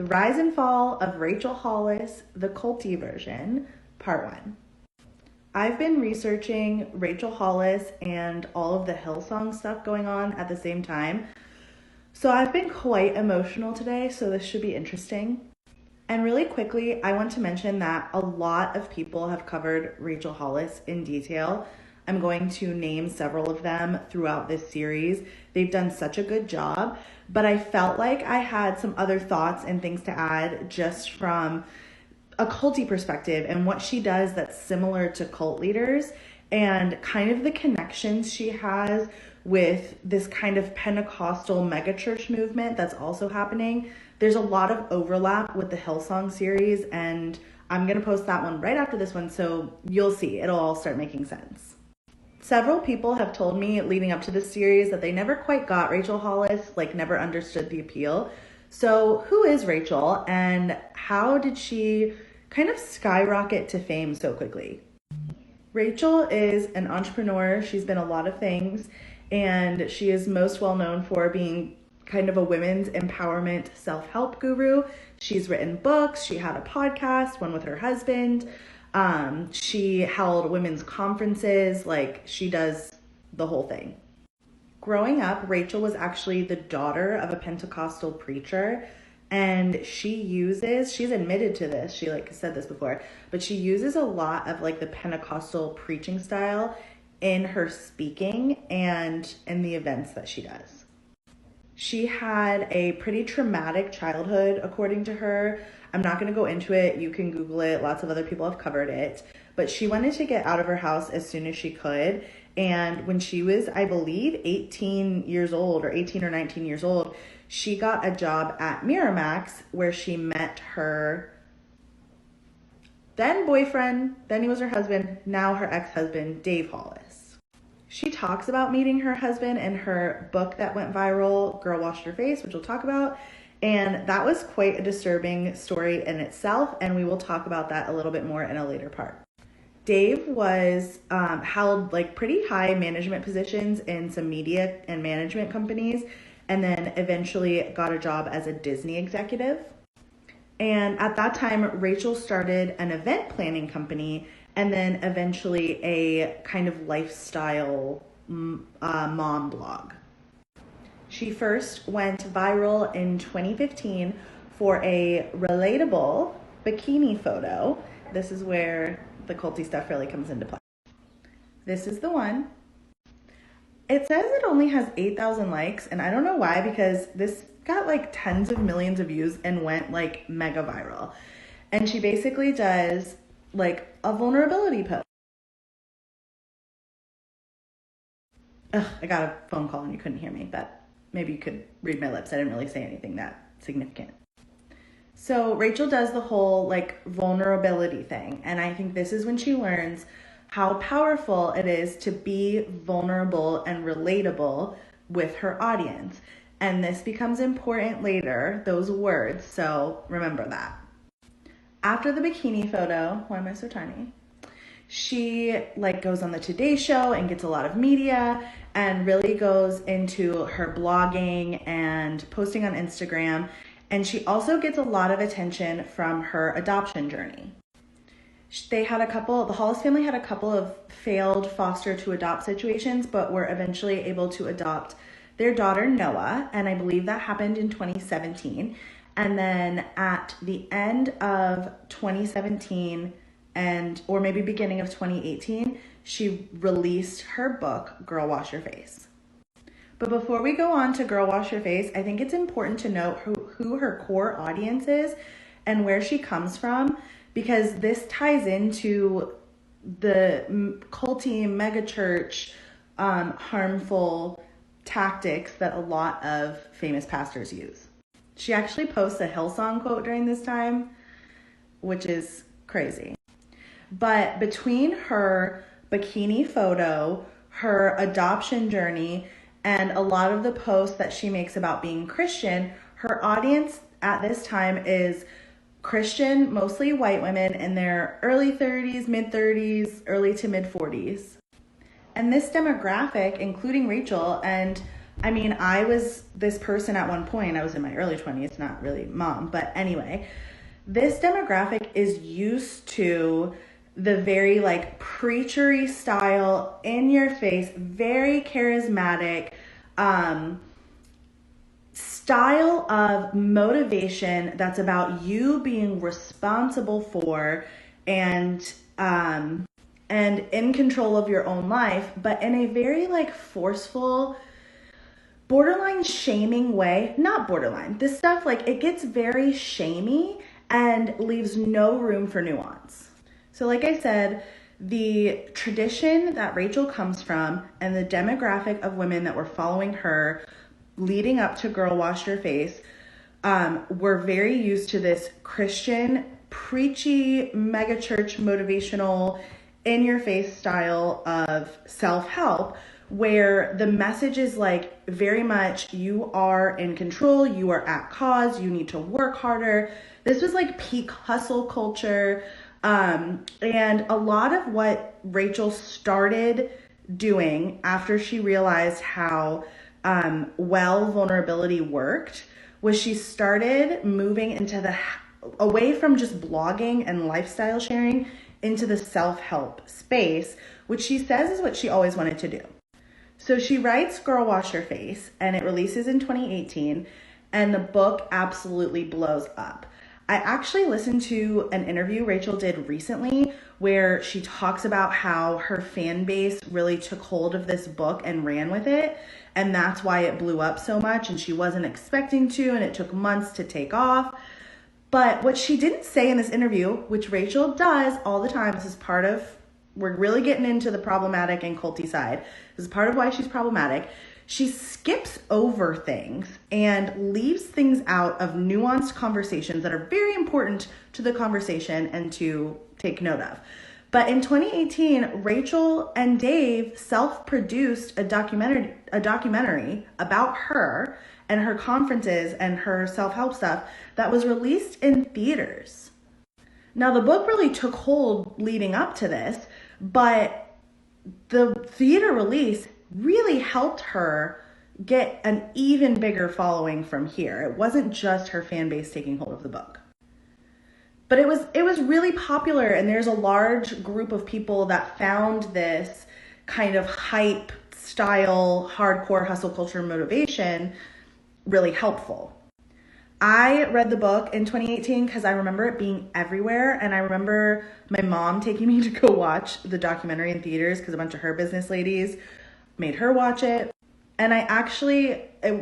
The Rise and Fall of Rachel Hollis, the culty version, part 1. I've been researching Rachel Hollis and all of the Hillsong stuff going on at the same time. So I've been quite emotional today, so this should be interesting. And really quickly, I want to mention that a lot of people have covered Rachel Hollis in detail. I'm going to name several of them throughout this series. They've done such a good job, but I felt like I had some other thoughts and things to add just from a culty perspective and what she does that's similar to cult leaders and kind of the connections she has with this kind of Pentecostal megachurch movement that's also happening. There's a lot of overlap with the Hillsong series, and I'm going to post that one right after this one, so you'll see. It'll all start making sense. Several people have told me leading up to this series that they never quite got Rachel Hollis, never understood the appeal. So who is Rachel, and how did she kind of skyrocket to fame so quickly? Rachel is an entrepreneur. She's been a lot of things, and she is most well known for being kind of a women's empowerment self-help guru. She's written books. She had a podcast, one with her husband. She held women's conferences. She does the whole thing. Growing up, Rachel was actually the daughter of a Pentecostal preacher, and she's admitted to this. She said this before, but she uses a lot of the Pentecostal preaching style in her speaking and in the events that she does. She had a pretty traumatic childhood, according to her. I'm not going to go into it. You can Google it. Lots of other people have covered it. But she wanted to get out of her house as soon as she could. And when she was, I believe, 18 years old or 18 or 19 years old, she got a job at Miramax where she met her then boyfriend, then he was her husband, now her ex-husband, Dave Hollis. She talks about meeting her husband in her book that went viral, Girl Washed Her Face, which we'll talk about. And that was quite a disturbing story in itself, and we will talk about that a little bit more in a later part. Dave was held pretty high management positions in some media and management companies, and then eventually got a job as a Disney executive. And at that time, Rachel started an event planning company and then eventually a kind of lifestyle mom blog. She first went viral in 2015 for a relatable bikini photo. This is where the culty stuff really comes into play. This is the one. It says it only has 8,000 likes, and I don't know why, because this got tens of millions of views and went mega viral. And she basically does a vulnerability post. I got a phone call and you couldn't hear me, but maybe you could read my lips. I didn't really say anything that significant. So Rachel does the whole vulnerability thing. And I think this is when she learns how powerful it is to be vulnerable and relatable with her audience. And this becomes important later, those words. So remember that. After the bikini photo, why am I so tiny? She goes on the Today Show and gets a lot of media and really goes into her blogging and posting on Instagram. And she also gets a lot of attention from her adoption journey. The Hollis family had a couple of failed foster to adopt situations, but were eventually able to adopt their daughter Noah. And I believe that happened in 2017. And then at the end of 2017 or maybe beginning of 2018, she released her book, Girl Wash Your Face. But before we go on to Girl Wash Your Face, I think it's important to note who her core audience is and where she comes from, because this ties into the culty megachurch harmful tactics that a lot of famous pastors use. She actually posts a Hillsong quote during this time, which is crazy. But between her bikini photo, her adoption journey, and a lot of the posts that she makes about being Christian, her audience at this time is Christian, mostly white women in their early 30s, mid 30s, early to mid 40s. And this demographic, including Rachel and I mean, I was this person at one point. I was in my early 20s, not really mom, but anyway, this demographic is used to the very like preachery style, in your face, very charismatic style of motivation that's about you being responsible for and and in control of your own life, but in a very like forceful, borderline shaming way. Not borderline. This stuff, like, it gets very shamey and leaves no room for nuance. So like I said, the tradition that Rachel comes from and the demographic of women that were following her leading up to Girl Wash Your Face were very used to this Christian, preachy, megachurch, motivational, in your face style of self-help, where the message is like very much you are in control, you are at cause, you need to work harder. This was like peak hustle culture. And a lot of what Rachel started doing after she realized how well vulnerability worked was she started moving into away from just blogging and lifestyle sharing into the self-help space, which she says is what she always wanted to do. So she writes Girl Wash Your Face, and it releases in 2018, and the book absolutely blows up. I actually listened to an interview Rachel did recently where she talks about how her fan base really took hold of this book and ran with it, and that's why it blew up so much, and she wasn't expecting to, and it took months to take off. But what she didn't say in this interview, which Rachel does all the time, this is part of, we're really getting into the problematic and culty side. This is part of why she's problematic. She skips over things and leaves things out of nuanced conversations that are very important to the conversation and to take note of. But in 2018, Rachel and Dave self-produced a documentary about her and her conferences and her self-help stuff that was released in theaters. Now, the book really took hold leading up to this, but the theater release really helped her get an even bigger following from here. It wasn't just her fan base taking hold of the book. But it was really popular, and there's a large group of people that found this kind of hype style, hardcore hustle culture motivation really helpful. I read the book in 2018 because I remember it being everywhere, and I remember my mom taking me to go watch the documentary in theaters because a bunch of her business ladies made her watch it. And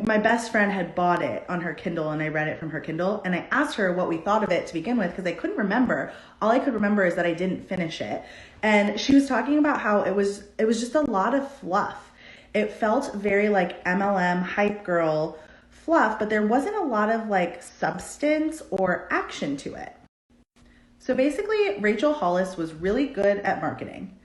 my best friend had bought it on her Kindle, and I read it from her Kindle, and I asked her what we thought of it to begin with because I couldn't remember. All I could remember is that I didn't finish it. And she was talking about how it was just a lot of fluff. It felt very like MLM hype girl fluff, but there wasn't a lot of like substance or action to it. So basically, Rachel Hollis was really good at marketing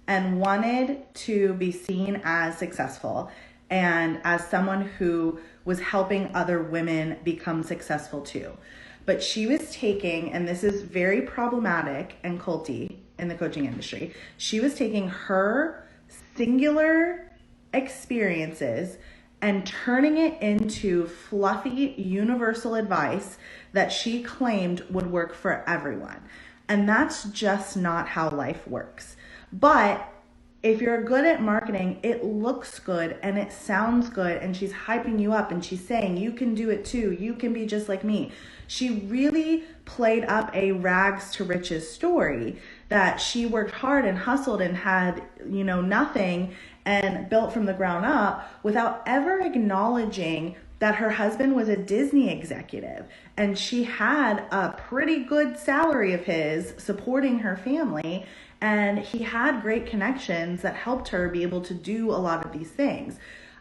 and wanted to be seen as successful and as someone who was helping other women become successful too. But she was taking, and this is very problematic and culty in the coaching industry, she was taking her singular experiences and turning it into fluffy, universal advice that she claimed would work for everyone. And that's just not how life works. But if you're good at marketing, it looks good and it sounds good, and she's hyping you up and she's saying, you can do it too, you can be just like me. She really played up a rags to riches story that she worked hard and hustled and had, nothing and built from the ground up without ever acknowledging that her husband was a Disney executive and she had a pretty good salary of his supporting her family, and he had great connections that helped her be able to do a lot of these things.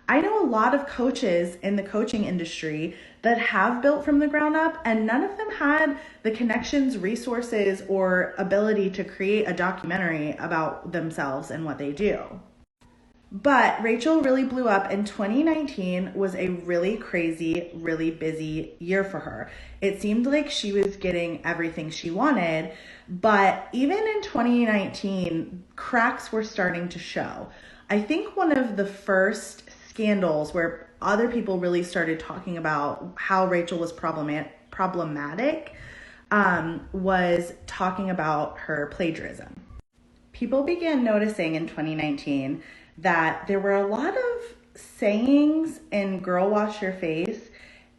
I know a lot of coaches in the coaching industry that have built from the ground up, and none of them had the connections, resources, or ability to create a documentary about themselves and what they do. But Rachel really blew up, and 2019 was a really crazy, really busy year for her. It seemed like she was getting everything she wanted, but even in 2019, cracks were starting to show. I think one of the first scandals where other people really started talking about how Rachel was problematic, was talking about her plagiarism. People began noticing in 2019 that there were a lot of sayings in Girl Wash Your Face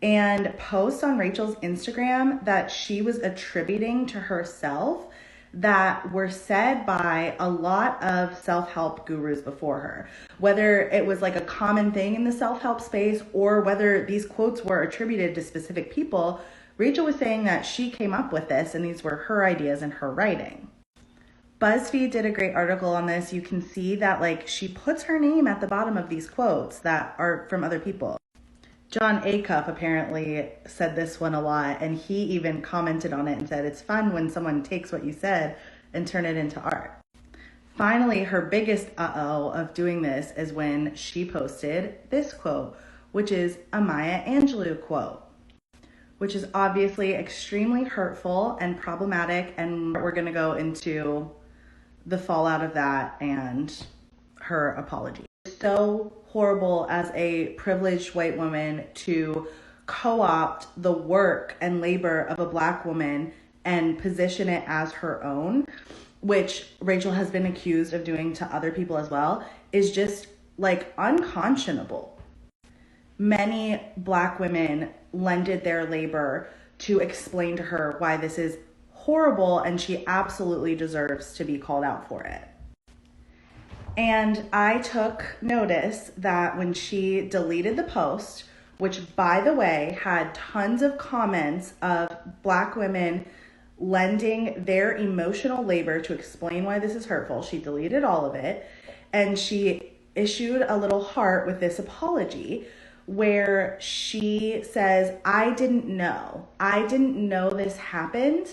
and posts on Rachel's Instagram that she was attributing to herself that were said by a lot of self-help gurus before her. Whether it was like a common thing in the self-help space or whether these quotes were attributed to specific people, Rachel was saying that she came up with this and these were her ideas and her writing. BuzzFeed did a great article on this. You can see that like she puts her name at the bottom of these quotes that are from other people. John Acuff apparently said this one a lot, and he even commented on it and said, it's fun when someone takes what you said and turn it into art. Finally, her biggest uh-oh of doing this is when she posted this quote, which is a Maya Angelou quote, which is obviously extremely hurtful and problematic, and we're going to go into the fallout of that and her apology. So horrible as a privileged white woman to co-opt the work and labor of a Black woman and position it as her own, which Rachel has been accused of doing to other people as well, is just like unconscionable. Many Black women lended their labor to explain to her why this is horrible and she absolutely deserves to be called out for it. And I took notice that when she deleted the post, which by the way had tons of comments of Black women lending their emotional labor to explain why this is hurtful, she deleted all of it and she issued a little heart with this apology where she says, I didn't know this happened.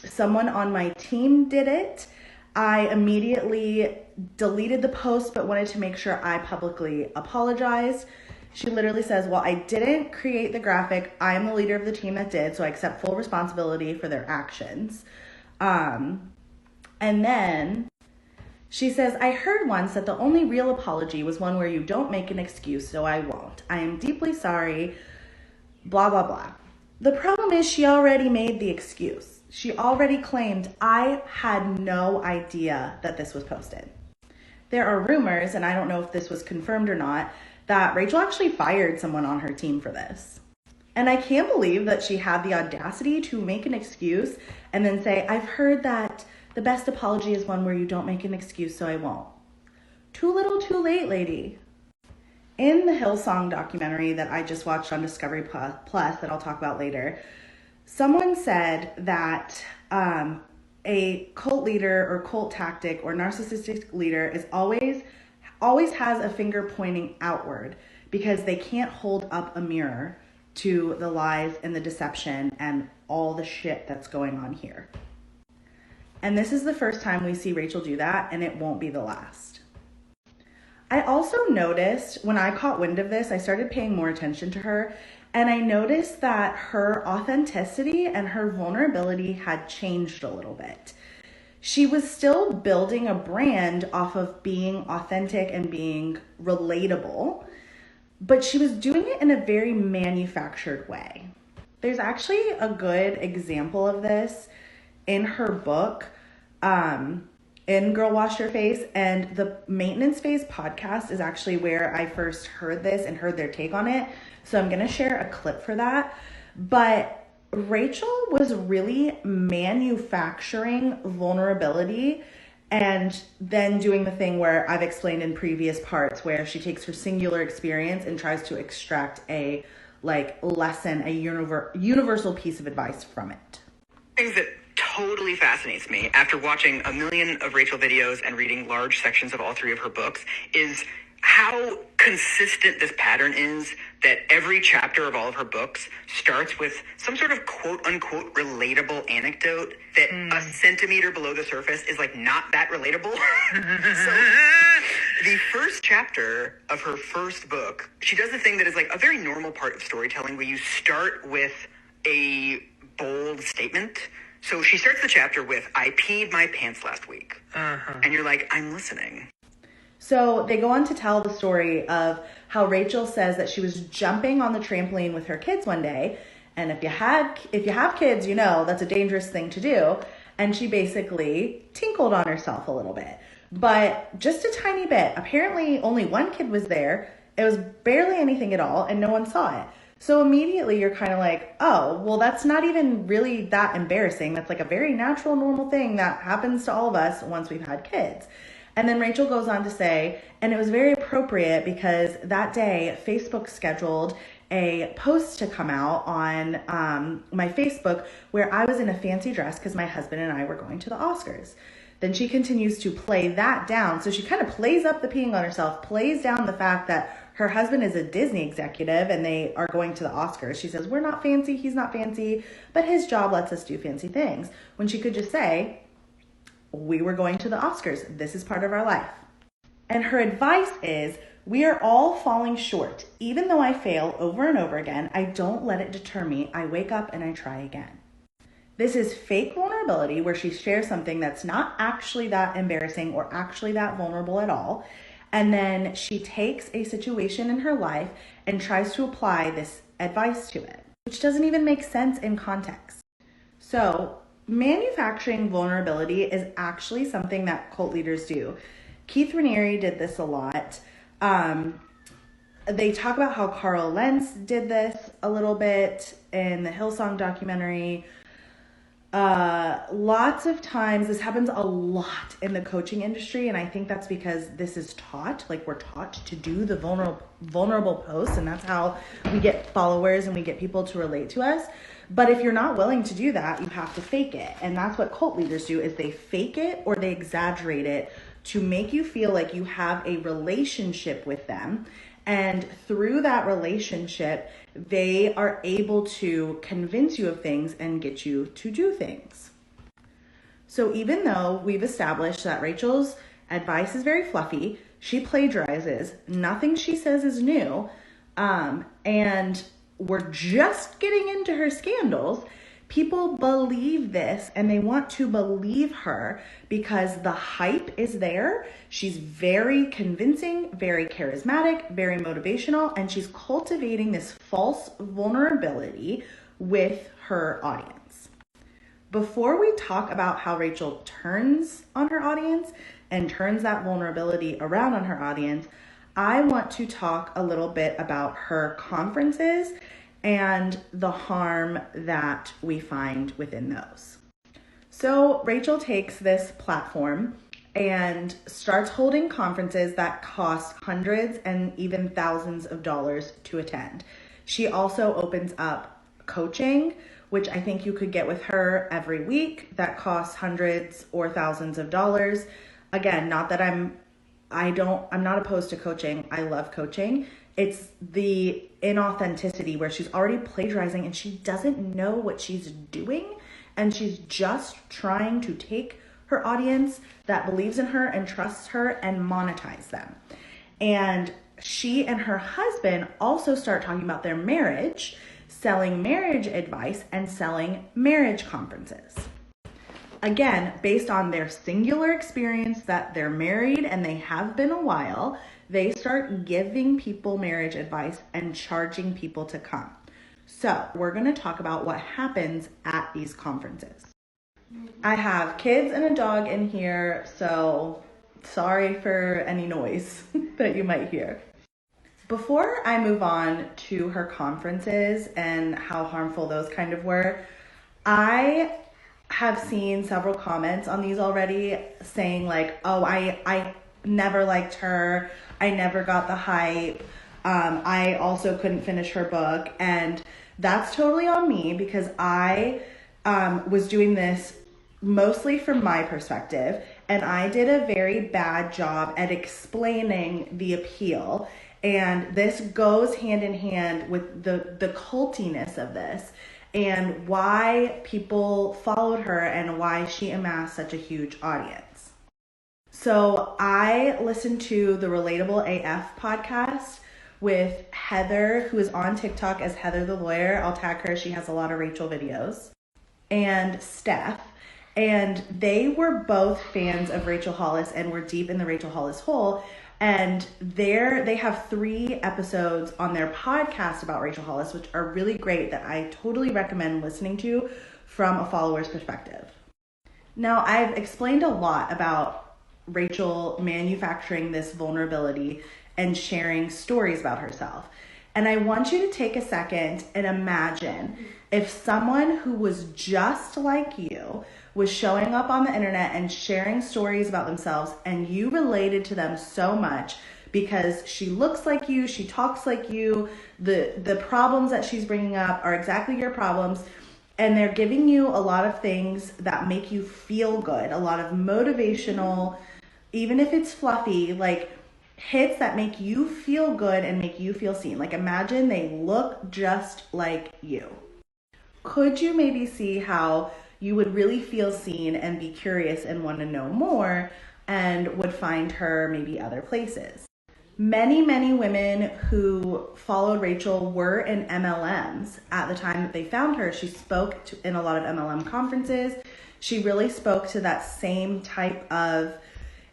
Someone on my team did it. I immediately deleted the post, but wanted to make sure I publicly apologized. She literally says, well, I didn't create the graphic. I am the leader of the team that did, so I accept full responsibility for their actions. And then she says, I heard once that the only real apology was one where you don't make an excuse, so I won't. I am deeply sorry, blah, blah, blah. The problem is she already made the excuse. She already claimed, I had no idea that this was posted. There are rumors, and I don't know if this was confirmed or not, that Rachel actually fired someone on her team for this. And I can't believe that she had the audacity to make an excuse and then say, I've heard that the best apology is one where you don't make an excuse, so I won't. Too little, too late, lady. In the Hillsong documentary that I just watched on Discovery Plus that I'll talk about later, someone said that a cult leader or cult tactic or narcissistic leader is always has a finger pointing outward because they can't hold up a mirror to the lies and the deception and all the shit that's going on here. And this is the first time we see Rachel do that, and it won't be the last. I also noticed when I caught wind of this, I started paying more attention to her, and I noticed that her authenticity and her vulnerability had changed a little bit. She was still building a brand off of being authentic and being relatable, but she was doing it in a very manufactured way. There's actually a good example of this in her book, in Girl Wash Your Face, and the Maintenance Phase podcast is actually where I first heard this and heard their take on it. So I'm going to share a clip for that. But Rachel was really manufacturing vulnerability and then doing the thing where I've explained in previous parts where she takes her singular experience and tries to extract a lesson, a universal piece of advice from it. Things that totally fascinates me after watching a million of Rachel videos and reading large sections of all three of her books is how consistent this pattern is that every chapter of all of her books starts with some sort of quote unquote relatable anecdote that a centimeter below the surface is like not that relatable. So the first chapter of her first book, she does the thing that is like a very normal part of storytelling where you start with a bold statement. So she starts the chapter with, I peed my pants last week. And you're like, I'm listening. So they go on to tell the story of how Rachel says that she was jumping on the trampoline with her kids one day. And if you have kids, you know that's a dangerous thing to do. And she basically tinkled on herself a little bit, but just a tiny bit. Apparently only one kid was there. It was barely anything at all, and no one saw it. So immediately you're kind of like, oh, well, that's not even really that embarrassing. That's like a very natural, normal thing that happens to all of us once we've had kids. And then Rachel goes on to say, and it was very appropriate because that day Facebook scheduled a post to come out on my Facebook where I was in a fancy dress because my husband and I were going to the Oscars. Then she continues to play that down. So she kind of plays up the peeing on herself, plays down the fact that her husband is a Disney executive and they are going to the Oscars. She says, we're not fancy, he's not fancy, but his job lets us do fancy things. When she could just say, we were going to the Oscars. This is part of our life. And her advice is, we are all falling short. Even though I fail over and over again, I don't let it deter me. I wake up and I try again. This is fake vulnerability where she shares something that's not actually that embarrassing or actually that vulnerable at all. And then she takes a situation in her life and tries to apply this advice to it, which doesn't even make sense in context. So manufacturing vulnerability is actually something that cult leaders do. Keith Raniere did this a lot. They talk about how Carl Lentz did this a little bit in the Hillsong documentary. Lots of times, this happens a lot in the coaching industry, and I think that's because this is taught, like we're taught to do the vulnerable posts, and that's how we get followers and we get people to relate to us. But if you're not willing to do that, you have to fake it, and that's what cult leaders do, is they fake it or they exaggerate it to make you feel like you have a relationship with them. And through that relationship, they are able to convince you of things and get you to do things. So even though we've established that Rachel's advice is very fluffy, she plagiarizes, nothing she says is new, and we're just getting into her scandals, people believe this and they want to believe her because the hype is there. She's very convincing, very charismatic, very motivational, and she's cultivating this false vulnerability with her audience. Before we talk about how Rachel turns on her audience and turns that vulnerability around on her audience, I want to talk a little bit about her conferences and the harm that we find within those. So Rachel takes this platform and starts holding conferences that cost hundreds and even thousands of dollars to attend. She also opens up coaching, which I think you could get with her every week, that costs hundreds or thousands of dollars. Again, not that I'm not opposed to coaching. I love coaching. It's the inauthenticity where she's already plagiarizing and she doesn't know what she's doing, and she's just trying to take her audience that believes in her and trusts her and monetize them. And she and her husband also start talking about their marriage, selling marriage advice and selling marriage conferences. Again, based on their singular experience that they're married and they have been a while, they start giving people marriage advice and charging people to come. So we're going to talk about what happens at these conferences. I have kids and a dog in here, so sorry for any noise that you might hear. Before I move on to her conferences and how harmful those kind of were, I have seen several comments on these already saying like, oh, I never liked her. I never got the hype. I also couldn't finish her book. And that's totally on me because I was doing this mostly from my perspective. And I did a very bad job at explaining the appeal. And this goes hand in hand with the cultiness of this and why people followed her and why she amassed such a huge audience. So I listened to the Relatable AF podcast with Heather, who is on TikTok as Heather the Lawyer. I'll tag her. She has a lot of Rachel videos. And Steph. And they were both fans of Rachel Hollis and were deep in the Rachel Hollis hole. And they have 3 episodes on their podcast about Rachel Hollis, which are really great, that I totally recommend listening to from a follower's perspective. Now, I've explained a lot about Rachel manufacturing this vulnerability and sharing stories about herself. And I want you to take a second and imagine if someone who was just like you was showing up on the internet and sharing stories about themselves, and you related to them so much because she looks like you, she talks like you, the problems that she's bringing up are exactly your problems, and they're giving you a lot of things that make you feel good, a lot of motivational, even if it's fluffy, like hits that make you feel good and make you feel seen. Like imagine they look just like you. Could you maybe see how you would really feel seen and be curious and want to know more and would find her maybe other places? Many, many women who followed Rachel were in MLMs at the time that they found her. She spoke in a lot of MLM conferences. She really spoke to that same type of,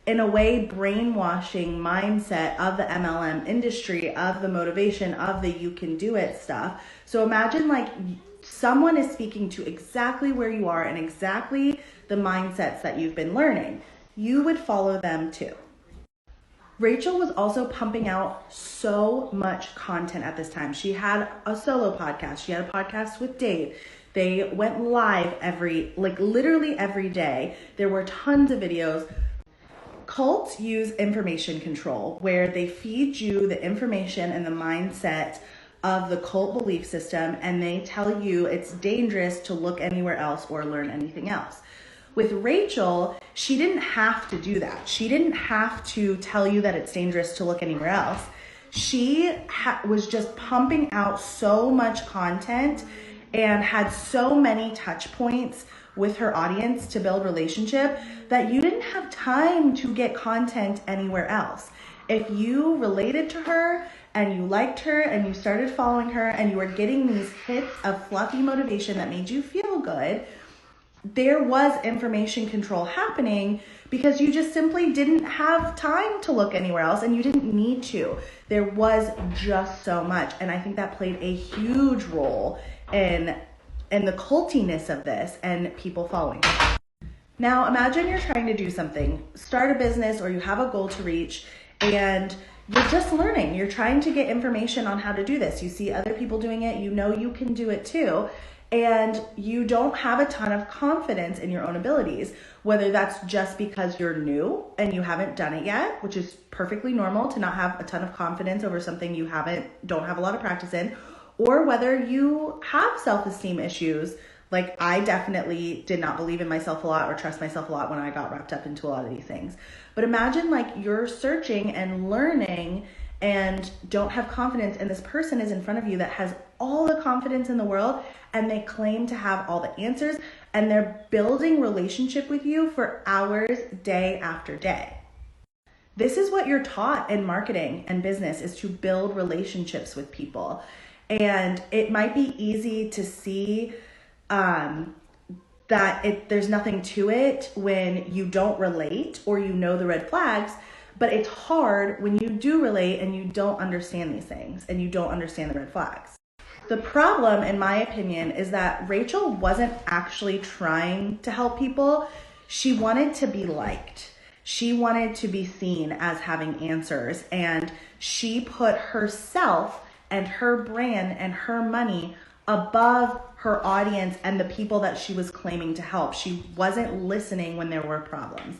in a way, brainwashing mindset of the MLM industry, of the motivation, of the you can do it stuff. So imagine like someone is speaking to exactly where you are and exactly the mindsets that you've been learning. You would follow them too. Rachel was also pumping out so much content at this time. She had a solo podcast. She had a podcast with Dave. They went live literally every day. There were tons of videos. Cults use information control, where they feed you the information and the mindset of the cult belief system, and they tell you it's dangerous to look anywhere else or learn anything else. With Rachel, she didn't have to do that. She didn't have to tell you that it's dangerous to look anywhere else. She was just pumping out so much content and had so many touch points with her audience to build relationship that you didn't have time to get content anywhere else. If you related to her and you liked her and you started following her and you were getting these hits of fluffy motivation that made you feel good, there was information control happening because you just simply didn't have time to look anywhere else and you didn't need to. There was just so much. And I think that played a huge role in the cultiness of this and people following. Now imagine you're trying to do something, start a business, or you have a goal to reach, and you're just learning. You're trying to get information on how to do this. You see other people doing it, you know you can do it too, and you don't have a ton of confidence in your own abilities, whether that's just because you're new and you haven't done it yet, which is perfectly normal to not have a ton of confidence over something you don't have a lot of practice in, or whether you have self-esteem issues. Like I definitely did not believe in myself a lot or trust myself a lot when I got wrapped up into a lot of these things. But imagine like you're searching and learning and don't have confidence, and this person is in front of you that has all the confidence in the world and they claim to have all the answers, and they're building relationship with you for hours, day after day. This is what you're taught in marketing and business, is to build relationships with people. And it might be easy to see that there's nothing to it when you don't relate or you know the red flags, but it's hard when you do relate and you don't understand these things and you don't understand the red flags. The problem, in my opinion, is that Rachel wasn't actually trying to help people. She wanted to be liked. She wanted to be seen as having answers, and she put herself and her brand and her money above her audience and the people that she was claiming to help. She wasn't listening when there were problems.